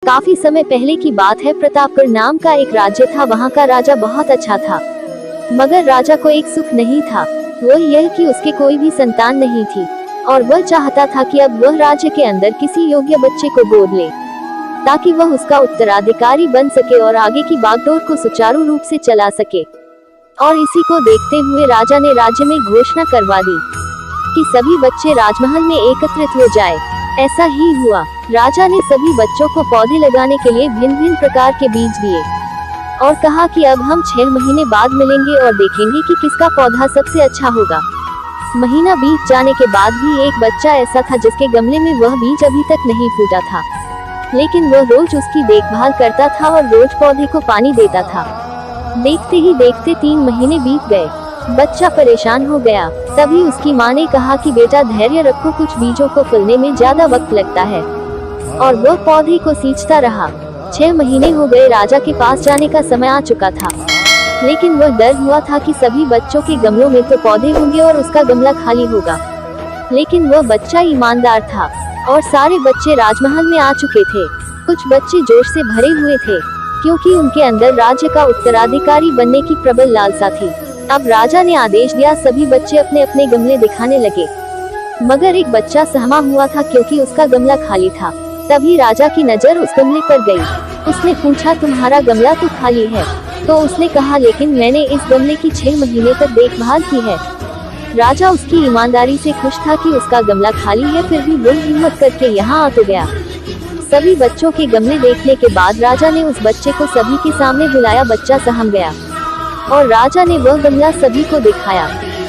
काफी समय पहले की बात है। प्रतापगढ़ नाम का एक राज्य था। वहाँ का राजा बहुत अच्छा था, मगर राजा को एक सुख नहीं था, वह यह कि उसके कोई भी संतान नहीं थी, और वह चाहता था कि अब वह राज्य के अंदर किसी योग्य बच्चे को गोद ले, ताकि वह उसका उत्तराधिकारी बन सके और आगे की बागडोर को सुचारू रूप से चला सके। और इसी को देखते हुए राजा ने राज्य में घोषणा करवा दी कि सभी बच्चे राजमहल में एकत्रित हो जाए। ऐसा ही हुआ। राजा ने सभी बच्चों को पौधे लगाने के लिए भिन्न भिन्न प्रकार के बीज दिए और कहा कि अब हम 6 महीने बाद मिलेंगे और देखेंगे कि किसका पौधा सबसे अच्छा होगा। महीना बीत जाने के बाद भी एक बच्चा ऐसा था जिसके गमले में वह बीज अभी तक नहीं फूटा था, लेकिन वह रोज उसकी देखभाल करता था और रोज पौधे को पानी देता था। देखते ही देखते 3 महीने बीत गए। बच्चा परेशान हो गया। तभी उसकी माँ ने कहा कि बेटा धैर्य रखो, कुछ बीजों को फूलने में ज्यादा वक्त लगता है। और वह पौधे को सींचता रहा। 6 महीने हो गए। राजा के पास जाने का समय आ चुका था, लेकिन वह डर हुआ था कि सभी बच्चों के गमलों में तो पौधे होंगे और उसका गमला खाली होगा। लेकिन वह बच्चा ईमानदार था और सारे बच्चे राजमहल में आ चुके थे। कुछ बच्चे जोश से भरे हुए थे, क्योंकि उनके अंदर राज्य का उत्तराधिकारी बनने की प्रबल लालसा थी। अब राजा ने आदेश दिया, सभी बच्चे अपने अपने गमले दिखाने लगे, मगर एक बच्चा सहमा हुआ था क्योंकि उसका गमला खाली था। तभी राजा की नजर उस गमले पर गई। उसने पूछा, तुम्हारा गमला तो खाली है? तो उसने कहा, लेकिन मैंने इस गमले की 6 महीने तक देखभाल की है। राजा उसकी ईमानदारी से खुश था कि उसका गमला खाली है, फिर भी वह हिम्मत करके यहाँ आ तो गया। सभी बच्चों के गमले देखने के बाद राजा ने उस बच्चे को सभी के सामने बुलाया। बच्चा सहम गया और राजा ने वह गमला सभी को दिखाया।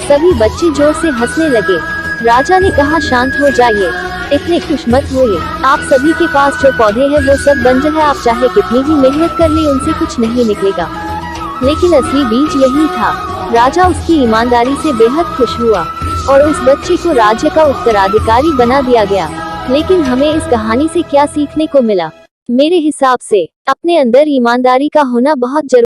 सभी बच्चे जोर से हंसने लगे। राजा ने कहा, शांत हो जाइए, इतने खुश मत होइए। आप सभी के पास जो पौधे हैं वो सब बंजर है, आप चाहे कितनी भी मेहनत कर ले उनसे कुछ नहीं निकलेगा। लेकिन असली बीज यही था। राजा उसकी ईमानदारी से बेहद खुश हुआ और उस बच्चे को राज्य का उत्तराधिकारी बना दिया गया। लेकिन हमें इस कहानी से क्या सीखने को मिला? मेरे हिसाब से अपने अंदर ईमानदारी का होना बहुत जरूरी